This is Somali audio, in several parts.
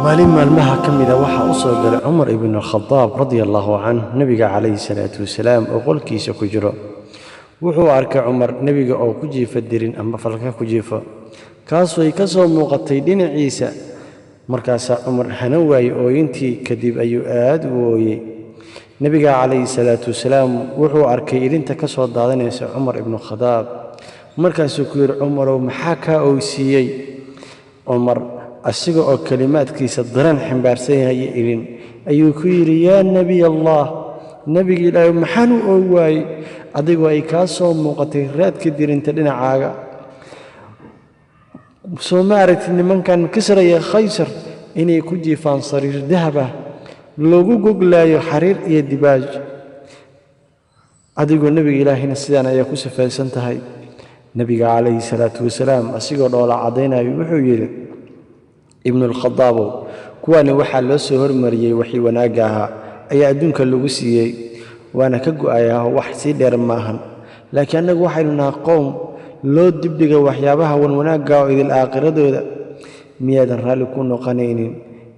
maalin maalmaha ka mid ah waxa uu soo galay Umar ibn al-Khattab radiyallahu anhu nabiga calayhi salaatu wasalaam oo qolkiisa ku jiro. wuxuu arkay Umar nabiga oo ku jiifa dirin ama falka ku jiifa kaasoo ay ka soo muuqatay dhinaciisa. markaas Umar hana waayay ooyintii kadib ayuu aad u ooyay. nabiga calayhi salaatu wasalaam wuxuu arkay ilinta ka soo daadanaysa Umar ibn al-Khattab. markaasuu ku yiri Umar maxaa ka oysiyay? Umar asiga oo kalimaadkiisa daran xambaarsan yahay ilin ayuu ku yiri yaa nabi Allah nabiga ilaahay maxaan u oogay adigoo ay ka soo muuqatay raadka dirinta dhinacaaga. soo ma aragtid nimankan kisraya khaysar inay ku jiifaan sariir dahab ah loogu goglaayo xariir iyo dibaaj. adigoo nabiga ilaahayna sidaan ayaa ku safaysan tahay. nabiga calayhi salaatu wasalaam asigoo dhoola cadaynayo wuxuu yiri ibn al-Khattab kuwani waxa loo soo hormariyay wixii wanaaga ahaa ayaa adduunka lagu siiyay waana ka go'ayaa wax si dheer maahan. laakiin anagu waxaynu nahay qoom loo dibdhiga waxyaabaha wanaaga oo idil aaqiradooda. miyaadan raali ku noqonaynin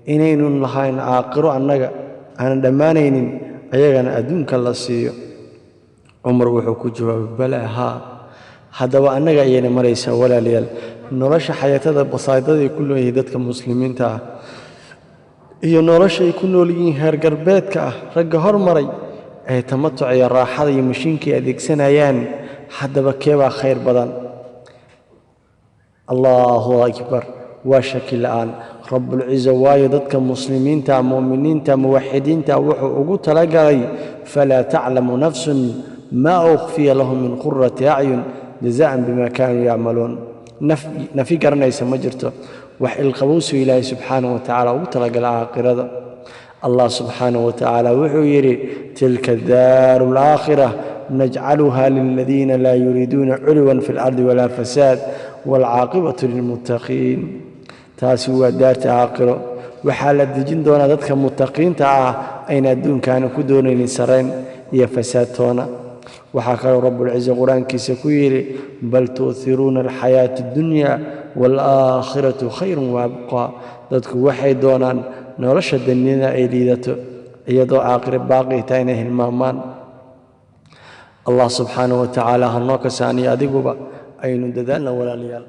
inaynu lahayn aaqiro annaga aan dhammaanaynin ayagana adduunka la siiyo? Umar wuxuu ku jawaabay bala haa haddaba annaga ayayna maraysaa walaalayaal nolosha xayaatada basaydada ku leeyahay dadka muslimiinta ah iyo nolosha ay ku nool yihiin heer galbeedka ah ragga hormaray ee tamatuc iyo raaxada iyo mashiinkii adeegsanayaan. haddaba keebaa khayr badan? allahu akbar waa shaki la'aan rabbul ciza waayo dadka muslimiinta muuminiinta muwaxidiinta wuxuu ugu talagalay falaa taclamu nafsun maa ukhfiya lahum min qurrati acyun jazaan bima kaanuu yacmaluun. nafi garanaysa ma jirto wax ilqabowsu ilaahay subxaanahu watacaala ugu talagala aakhirada. allah subxaanahu watacaala wuxuu yidhi tilka daaru laakhira najcaluha liladiina laa yuriiduuna culwan fi lardi walaa fasaad waalcaaqibatu lilmuttaqiin. taasi waa daarta aakhiro waxaa la dejin doonaa dadka muttaqiinta ah ayna adduunkaana ku doonaynin sarayn iyo fasaad toona. waxaa kaloo rabbulciza qur-aankiisa ku yidhi bal tu'thiruuna alxayaata addunya waalaakhiratu khayrun waabqaa. dadku waxay doonaan nolosha dunyada ay liidato iyadoo aakhire baaqi tahay inay hilmaamaan. allah subxaanahu watacaala ha noo kasaaniyo adiguba aynu dadaalna walaalayaal.